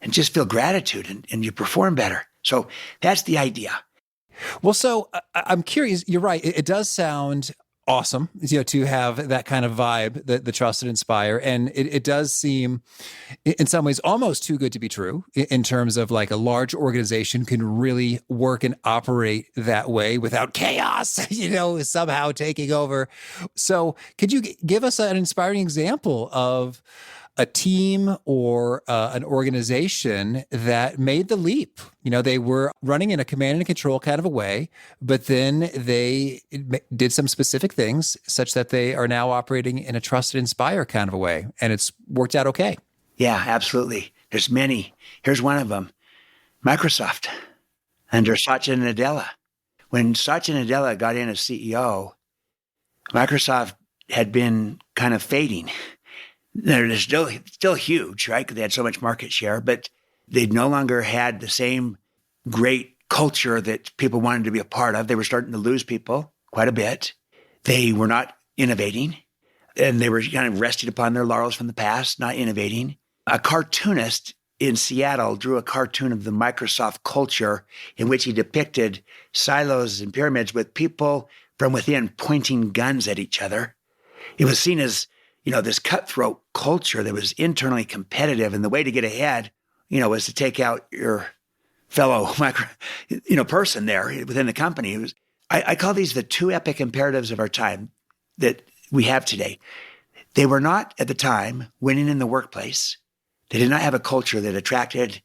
just feel gratitude and you perform better? So that's the idea. Well, so I'm curious, you're right. It does sound awesome, to have that kind of vibe, the trust and inspire. And it does seem in some ways almost too good to be true in terms of like a large organization can really work and operate that way without chaos, somehow taking over. So could you give us an inspiring example of a team or an organization that made the leap? They were running in a command and control kind of a way, but then they did some specific things such that they are now operating in a trust and inspire kind of a way, and it's worked out okay. Yeah, absolutely. There's many. Here's one of them. Microsoft under Satya Nadella. When Satya Nadella got in as CEO, Microsoft had been kind of fading. They're still huge, right? Because they had so much market share, but they no longer had the same great culture that people wanted to be a part of. They were starting to lose people quite a bit. They were not innovating, and they were kind of resting upon their laurels from the past, not innovating. A cartoonist in Seattle drew a cartoon of the Microsoft culture in which he depicted silos and pyramids with people from within pointing guns at each other. It was seen as, this cutthroat culture that was internally competitive, and the way to get ahead, was to take out your fellow person there within the company. I call these the two epic imperatives of our time that we have today. They were not, at the time, winning in the workplace. They did not have a culture that attracted,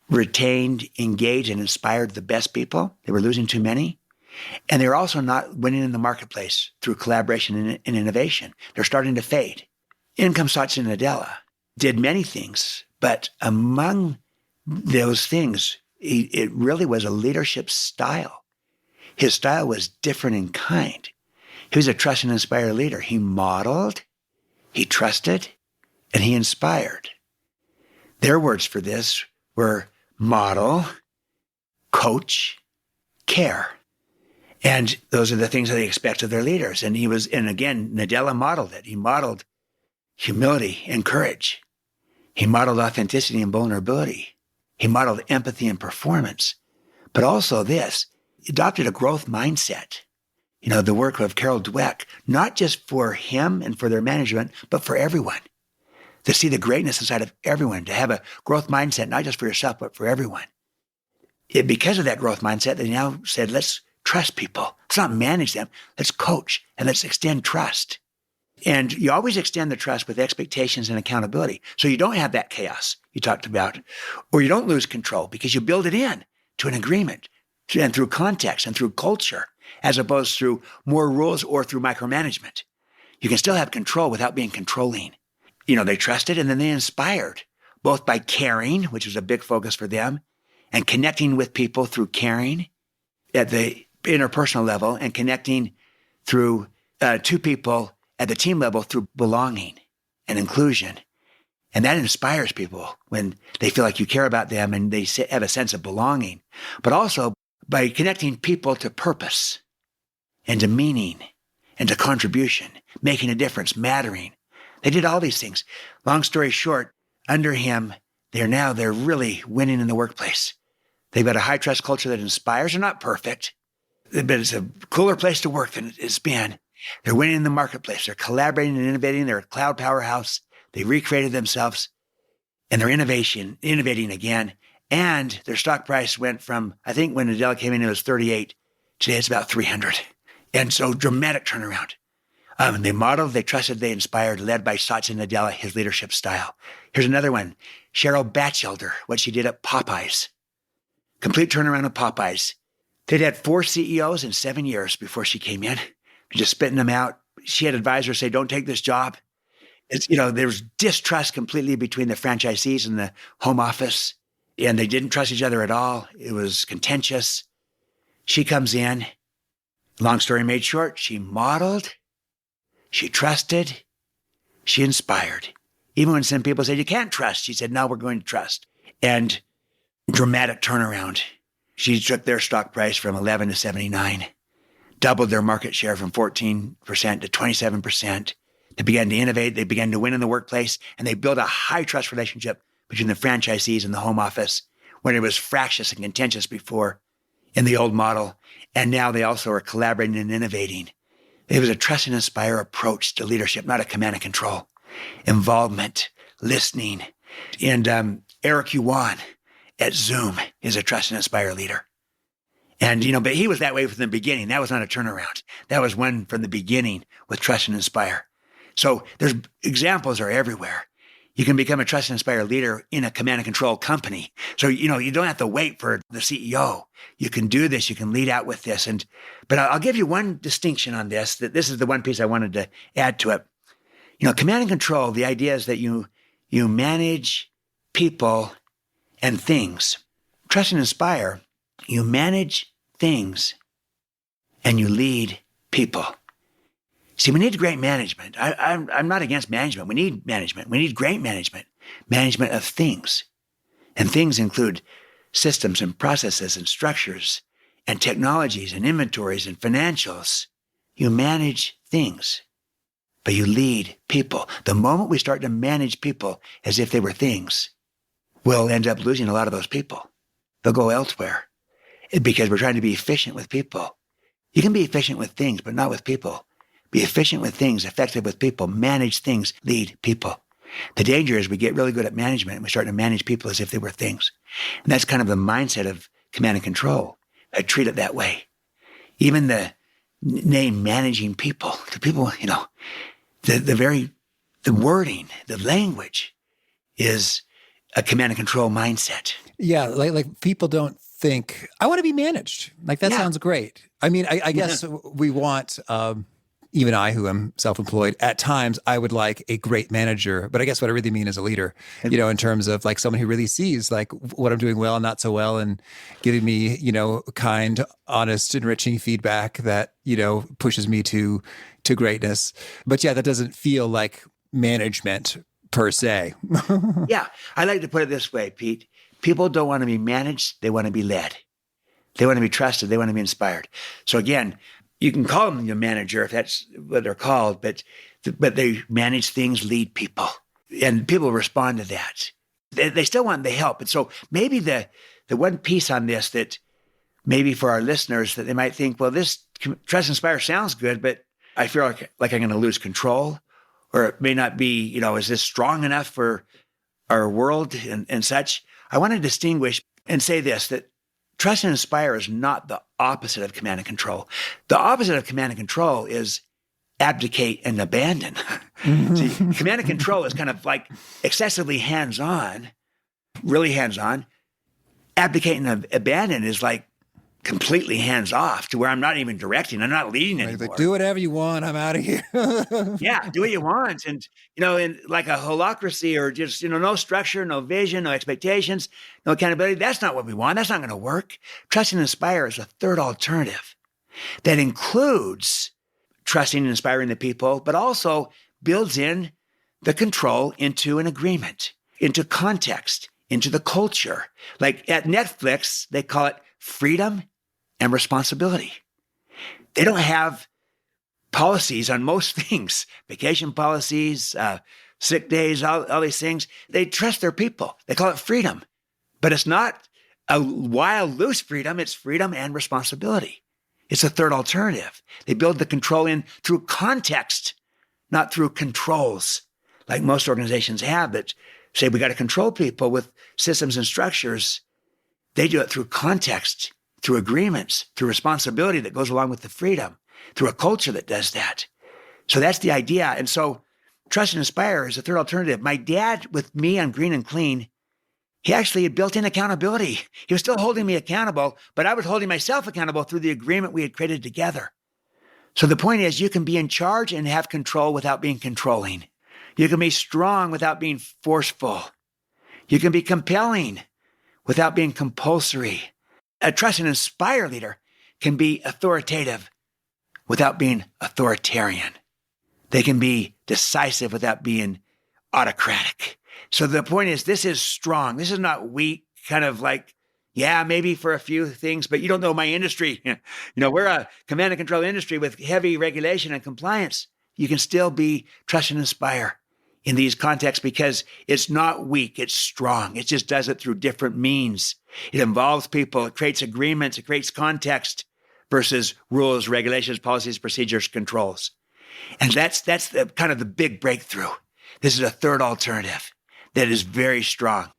retained, engaged, and inspired the best people. They were losing too many. And they're also not winning in the marketplace through collaboration and innovation. They're starting to fade. In comes Satya Nadella, did many things, but among those things, it really was a leadership style. His style was different in kind. He was a trust and inspire leader. He modeled, he trusted, and he inspired. Their words for this were model, coach, care. And those are the things that they expect of their leaders. And again, Nadella modeled it. He modeled humility and courage. He modeled authenticity and vulnerability. He modeled empathy and performance. But also this, he adopted a growth mindset. The work of Carol Dweck, not just for him and for their management, but for everyone. To see the greatness inside of everyone, to have a growth mindset, not just for yourself, but for everyone. Because of that growth mindset, they now said, let's trust people. Let's not manage them. Let's coach and let's extend trust. And you always extend the trust with expectations and accountability. So you don't have that chaos you talked about, or you don't lose control because you build it in to an agreement and through context and through culture, as opposed through more rules or through micromanagement. You can still have control without being controlling. They trusted and then they inspired, both by caring, which was a big focus for them, and connecting with people through caring at the interpersonal level and connecting through to people at the team level through belonging and inclusion. And that inspires people when they feel like you care about them and they have a sense of belonging, but also by connecting people to purpose and to meaning and to contribution, making a difference, mattering. They did all these things. Long story short, under him, they're really winning in the workplace. They've got a high trust culture that inspires. They're not perfect, but it's a cooler place to work than it's been. They're winning in the marketplace. They're collaborating and innovating. They're a cloud powerhouse. They recreated themselves, and they're innovating again. And their stock price went from, I think when Nadella came in, it was 38. Today it's about 300. And so dramatic turnaround. They modeled, they trusted, they inspired, led by Satya Nadella, his leadership style. Here's another one. Cheryl Batchelder, what she did at Popeyes. Complete turnaround of Popeyes. They'd had 4 CEOs in 7 years before she came in, just spitting them out. She had advisors say, don't take this job. There was distrust completely between the franchisees and the home office, and they didn't trust each other at all. It was contentious. She comes in. Long story made short, she modeled, she trusted, she inspired. Even when some people said, you can't trust, she said, no, we're going to trust. And dramatic turnaround. She took their stock price from 11 to 79, doubled their market share from 14% to 27%. They began to innovate. They began to win in the workplace, and they built a high trust relationship between the franchisees and the home office, when it was fractious and contentious before in the old model. And now they also are collaborating and innovating. It was a trust and inspire approach to leadership, not a command and control. Involvement, listening. And Eric Yuan at Zoom is a trust and inspire leader. And, but he was that way from the beginning. That was not a turnaround. That was one from the beginning with trust and inspire. So there's examples are everywhere. You can become a trust and inspire leader in a command and control company. So, you don't have to wait for the CEO. You can do this. You can lead out with this. But I'll give you one distinction on this, that this is the one piece I wanted to add to it. Command and control, the idea is that you manage people and things. Trust and inspire, you manage things and you lead people. See, we need great management. I'm not against management. We need management. We need great management, management of things. And things include systems and processes and structures and technologies and inventories and financials. You manage things, but you lead people. The moment we start to manage people as if they were things, we'll end up losing a lot of those people. They'll go elsewhere because we're trying to be efficient with people. You can be efficient with things, but not with people. Be efficient with things, effective with people, manage things, lead people. The danger is we get really good at management and we start to manage people as if they were things. And that's kind of the mindset of command and control. I treat it that way. Even the name managing people, the people, the wording, the language is a command and control mindset. Yeah, like people don't think, I want to be managed. Like that sounds great. I mean, I guess we want, even I who am self-employed, at times I would like a great manager, but I guess what I really mean is a leader, in terms of like someone who really sees like what I'm doing well and not so well and giving me, kind, honest, enriching feedback that, pushes me to greatness. But yeah, that doesn't feel like management per se. Yeah. I like to put it this way, Pete. People don't want to be managed. They want to be led. They want to be trusted. They want to be inspired. So again, you can call them your manager if that's what they're called, but they manage things, lead people, and people respond to that. They still want the help. And so maybe the one piece on this that maybe for our listeners that they might think, well, this trust and inspire sounds good, but I feel like I'm going to lose control, or it may not be, is this strong enough for our world and such? I want to distinguish and say this, that trust and inspire is not the opposite of command and control. The opposite of command and control is abdicate and abandon. See, command and control is kind of like excessively hands-on, really hands-on. Abdicate and abandon is like completely hands-off to where I'm not even directing. I'm not leading anymore. Like, do whatever you want. I'm out of here. Yeah, do what you want. And, in like a holacracy or just, no structure, no vision, no expectations, no accountability. That's not what we want. That's not going to work. Trust and inspire is a third alternative that includes trusting and inspiring the people, but also builds in the control into an agreement, into context, into the culture. Like at Netflix, they call it freedom and responsibility. They don't have policies on most things, vacation policies, sick days, all these things. They trust their people. They call it freedom, but it's not a wild, loose freedom. It's freedom and responsibility. It's a third alternative. They build the control in through context, not through controls, like most organizations have that say we got to control people with systems and structures. They do it through context, through agreements, through responsibility that goes along with the freedom, through a culture that does that. So that's the idea. And so trust and inspire is a third alternative. My dad with me on Green and Clean, he actually had built in accountability. He was still holding me accountable, but I was holding myself accountable through the agreement we had created together. So the point is, you can be in charge and have control without being controlling. You can be strong without being forceful. You can be compelling without being compulsory. A trust and inspire leader can be authoritative without being authoritarian. They can be decisive without being autocratic. So the point is, this is strong. This is not weak, kind of like, yeah, maybe for a few things, but you don't know my industry. We're a command and control industry with heavy regulation and compliance. You can still be trust and inspire in these contexts because it's not weak, it's strong. It just does it through different means. It involves people, it creates agreements, it creates context versus rules, regulations, policies, procedures, controls. And that's the kind of the big breakthrough. This is a third alternative that is very strong.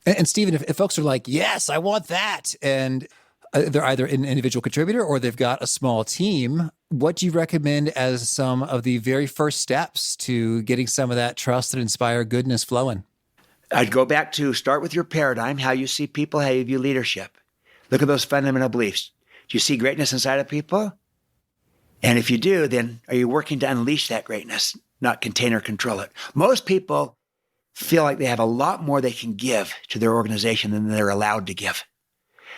And Stephen, if folks are like, yes, I want that, and they're either an individual contributor or they've got a small team, what do you recommend as some of the very first steps to getting some of that trust and inspire goodness flowing? I'd go back to start with your paradigm, how you see people, how you view leadership. Look at those fundamental beliefs. Do you see greatness inside of people? And if you do, then are you working to unleash that greatness, not contain or control it? Most people feel like they have a lot more they can give to their organization than they're allowed to give.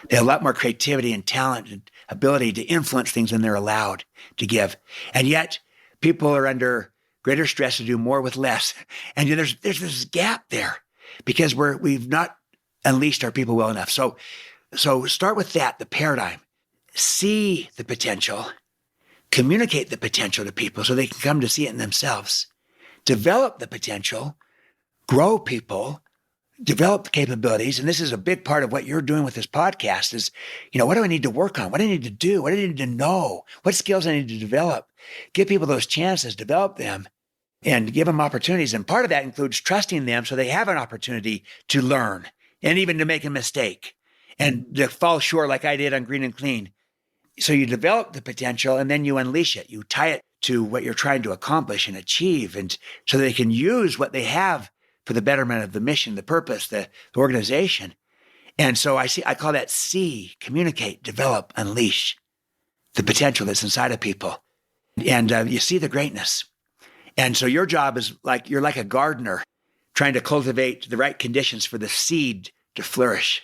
They have a lot more creativity and talent and ability to influence things than they're allowed to give. And yet people are under greater stress to do more with less. And there's this gap there because we've not unleashed our people well enough. So start with that, the paradigm. See the potential, communicate the potential to people so they can come to see it in themselves. Develop the potential, grow people, develop the capabilities. And this is a big part of what you're doing with this podcast is, what do I need to work on? What do I need to do? What do I need to know? What skills I need to develop? Give people those chances, develop them, and give them opportunities. And part of that includes trusting them so they have an opportunity to learn and even to make a mistake and to fall short like I did on Green and Clean. So you develop the potential and then you unleash it. You tie it to what you're trying to accomplish and achieve, and so they can use what they have for the betterment of the mission, the purpose, the organization. And so I call that see, communicate, develop, unleash the potential that's inside of people. And you see the greatness. And so your job is you're like a gardener trying to cultivate the right conditions for the seed to flourish.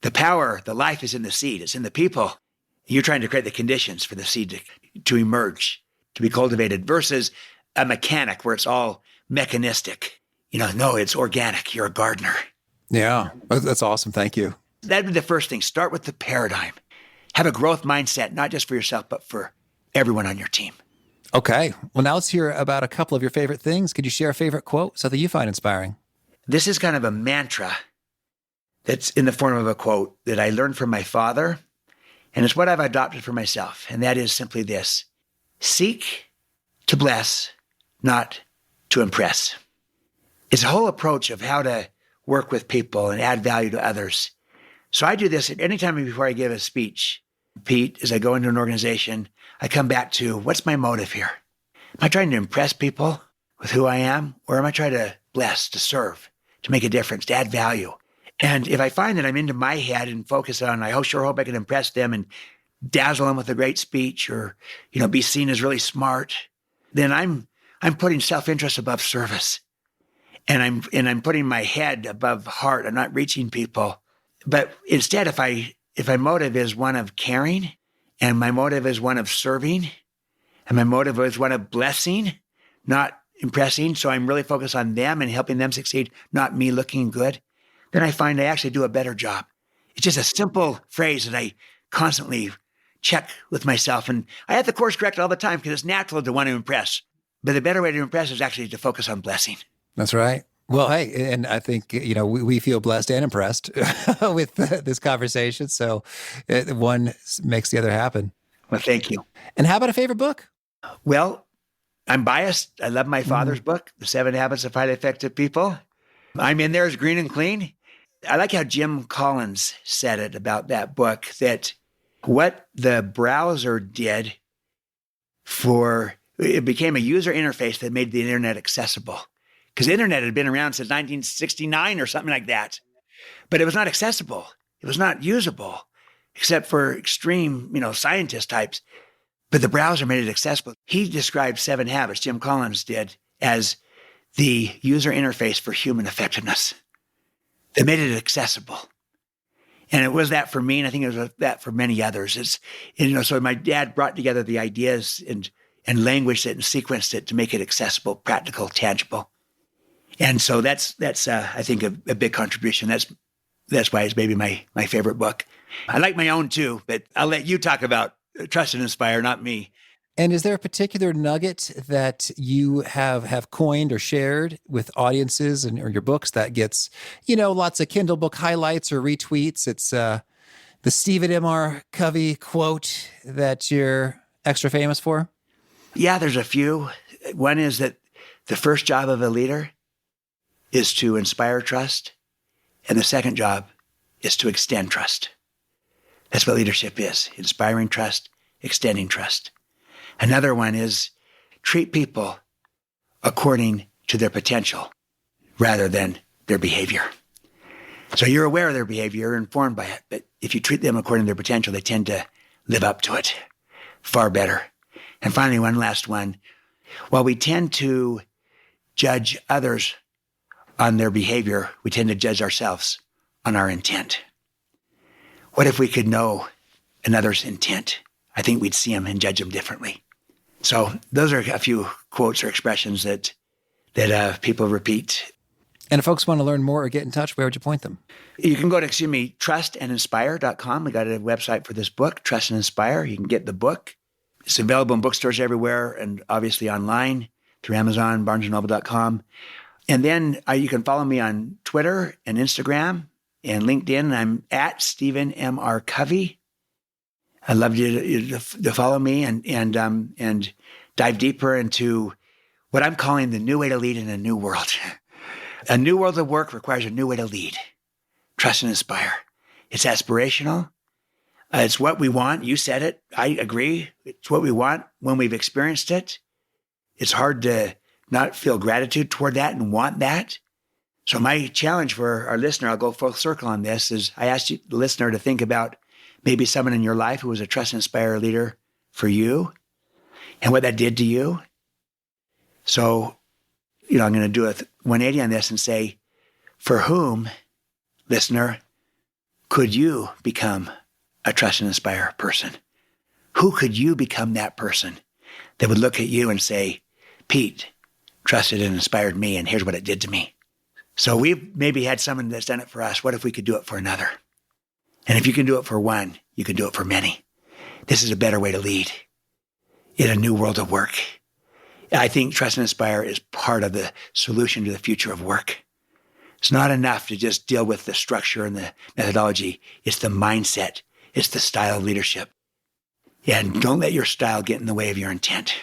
The power, the life is in the seed. It's in the people. You're trying to create the conditions for the seed to emerge, to be cultivated, versus a mechanic where it's all mechanistic. No, it's organic. You're a gardener. Yeah, that's awesome. Thank you. That'd be the first thing. Start with the paradigm. Have a growth mindset, not just for yourself, but for everyone on your team. Okay. Well, now let's hear about a couple of your favorite things. Could you share a favorite quote, something you find inspiring? This is kind of a mantra that's in the form of a quote that I learned from my father, and it's what I've adopted for myself. And that is simply this: seek to bless, not to impress. It's a whole approach of how to work with people and add value to others. So I do this anytime before I give a speech, Pete, as I go into an organization, I come back to, what's my motive here? Am I trying to impress people with who I am? Or am I trying to bless, to serve, to make a difference, to add value? And if I find that I'm into my head and focus on, I sure hope I can impress them and dazzle them with a great speech or, be seen as really smart, then I'm putting self-interest above service. And I'm putting my head above heart. I'm not reaching people. But instead, if my motive is one of caring, and my motive is one of serving, and my motive is one of blessing, not impressing, so I'm really focused on them and helping them succeed, not me looking good, then I find I actually do a better job. It's just a simple phrase that I constantly check with myself. And I have to course correct all the time because it's natural to want to impress. But the better way to impress is actually to focus on blessing. That's right. Well, hey, and I think, we feel blessed and impressed with this conversation. So one makes the other happen. Well, thank you. And how about a favorite book? Well, I'm biased. I love my father's book, The 7 Habits of Highly Effective People. I'm in there as Green and Clean. I like how Jim Collins said it about that book, that what the browser did it became a user interface that made the internet accessible. Because the internet had been around since 1969 or something like that. But it was not accessible. It was not usable, except for extreme, scientist types. But the browser made it accessible. He described 7 habits, Jim Collins did, as the user interface for human effectiveness. They made it accessible. And it was that for me, and I think it was that for many others. So my dad brought together the ideas and languaged it and sequenced it to make it accessible, practical, tangible. And so that's I think a big contribution. That's why it's maybe my favorite book. I like my own too, but I'll let you talk about Trust and Inspire, not me. And is there a particular nugget that you have coined or shared with audiences or your books that gets, lots of Kindle book highlights or retweets? It's the Stephen M.R. Covey quote that you're extra famous for? Yeah, there's a few. One is that the first job of a leader is to inspire trust, and the second job is to extend trust. That's what leadership is: inspiring trust, extending trust. Another one is treat people according to their potential rather than their behavior. So you're aware of their behavior, you're informed by it, but if you treat them according to their potential, they tend to live up to it far better. And finally, one last one. While we tend to judge others on their behavior, we tend to judge ourselves on our intent. What if we could know another's intent? I think we'd see them and judge them differently. So those are a few quotes or expressions that people repeat. And if folks want to learn more or get in touch, where would you point them? You can go to, trustandinspire.com. We got a website for this book, Trust and Inspire. You can get the book. It's available in bookstores everywhere and obviously online through Amazon, barnesandnoble.com. And then you can follow me on Twitter and Instagram and LinkedIn. I'm at Stephen M.R. Covey. I'd love you to follow me and dive deeper into what I'm calling the new way to lead in a new world. A new world of work requires a new way to lead. Trust and inspire. It's aspirational. It's what we want. You said it. I agree. It's what we want when we've experienced it. It's hard to not feel gratitude toward that and want that. So my challenge for our listener, I'll go full circle on this, is I asked you, the listener, to think about maybe someone in your life who was a trust and inspire leader for you and what that did to you. So, I'm going to do a 180 on this and say, for whom, listener, could you become a trust and inspire person? Who could you become that person that would look at you and say, Pete trusted and inspired me, and here's what it did to me. So we've maybe had someone that's done it for us. What if we could do it for another? And if you can do it for one, you can do it for many. This is a better way to lead in a new world of work. I think Trust and Inspire is part of the solution to the future of work. It's not enough to just deal with the structure and the methodology. It's the mindset. It's the style of leadership. And don't let your style get in the way of your intent.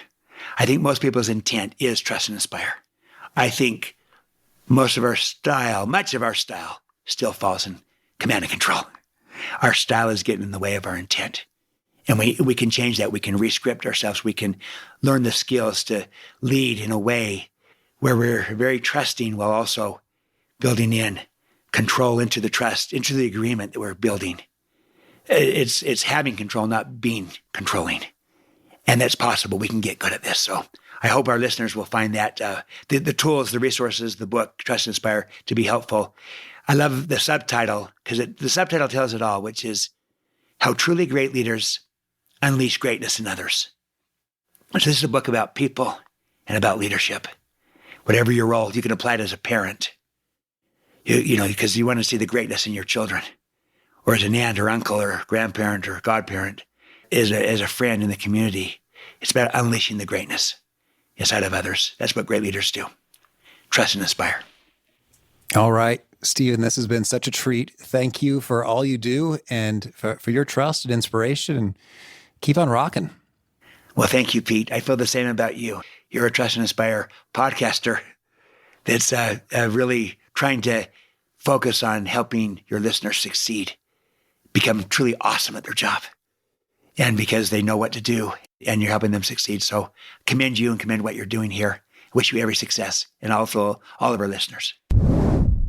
I think most people's intent is trust and inspire. I think much of our style still falls in command and control. Our style is getting in the way of our intent. And we can change that. We can re-script ourselves. We can learn the skills to lead in a way where we're very trusting while also building in control into the trust, into the agreement that we're building. It's having control, not being controlling. And that's possible. We can get good at this. So I hope our listeners will find that the tools, the resources, the book, Trust and Inspire, to be helpful. I love the subtitle because the subtitle tells it all, which is How Truly Great Leaders Unleash Greatness in Others. So this is a book about people and about leadership. Whatever your role, you can apply it as a parent, because you want to see the greatness in your children, or as an aunt or uncle or grandparent or godparent, as a friend in the community. It's about unleashing the greatness inside of others. That's what great leaders do. Trust and inspire. All right, Stephen, this has been such a treat. Thank you for all you do and for your trust and inspiration, and keep on rocking. Well, thank you, Pete. I feel the same about you. You're a Trust and Inspire podcaster that's really trying to focus on helping your listeners succeed, become truly awesome at their job, and because they know what to do, and you're helping them succeed. So commend you and commend what you're doing here. Wish you every success, and also all of our listeners.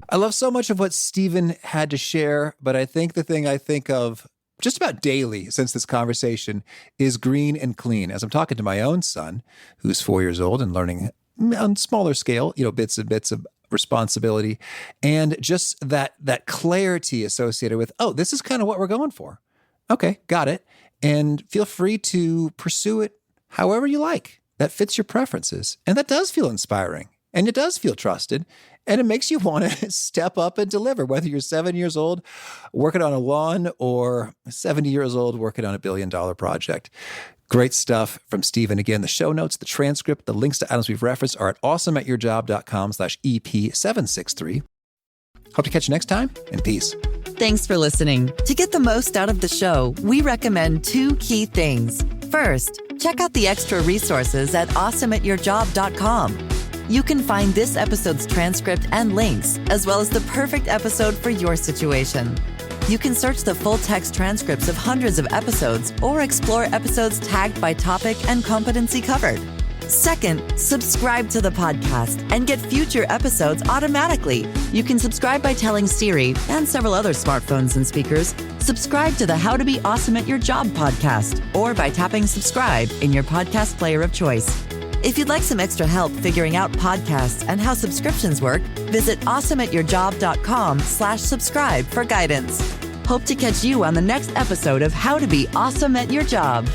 I love so much of what Stephen had to share, but I think the thing I think of just about daily since this conversation is green and clean. As I'm talking to my own son, who's 4 years old and learning on smaller scale, bits and bits of responsibility, and just that clarity associated with, oh, this is kind of what we're going for. Okay, got it. And feel free to pursue it however you like. That fits your preferences. And that does feel inspiring. And it does feel trusted. And it makes you want to step up and deliver, whether you're 7 years old working on a lawn or 70 years old working on $1 billion project. Great stuff from Stephen. Again, the show notes, the transcript, the links to items we've referenced are at awesomeatyourjob.com/EP763. Hope to catch you next time, and peace. Thanks for listening. To get the most out of the show, we recommend 2 key things. First, check out the extra resources at awesomeatyourjob.com. You can find this episode's transcript and links, as well as the perfect episode for your situation. You can search the full text transcripts of hundreds of episodes or explore episodes tagged by topic and competency covered. Second, subscribe to the podcast and get future episodes automatically. You can subscribe by telling Siri and several other smartphones and speakers, subscribe to the How to Be Awesome at Your Job podcast, or by tapping subscribe in your podcast player of choice. If you'd like some extra help figuring out podcasts and how subscriptions work, visit awesomeatyourjob.com/subscribe for guidance. Hope to catch you on the next episode of How to Be Awesome at Your Job.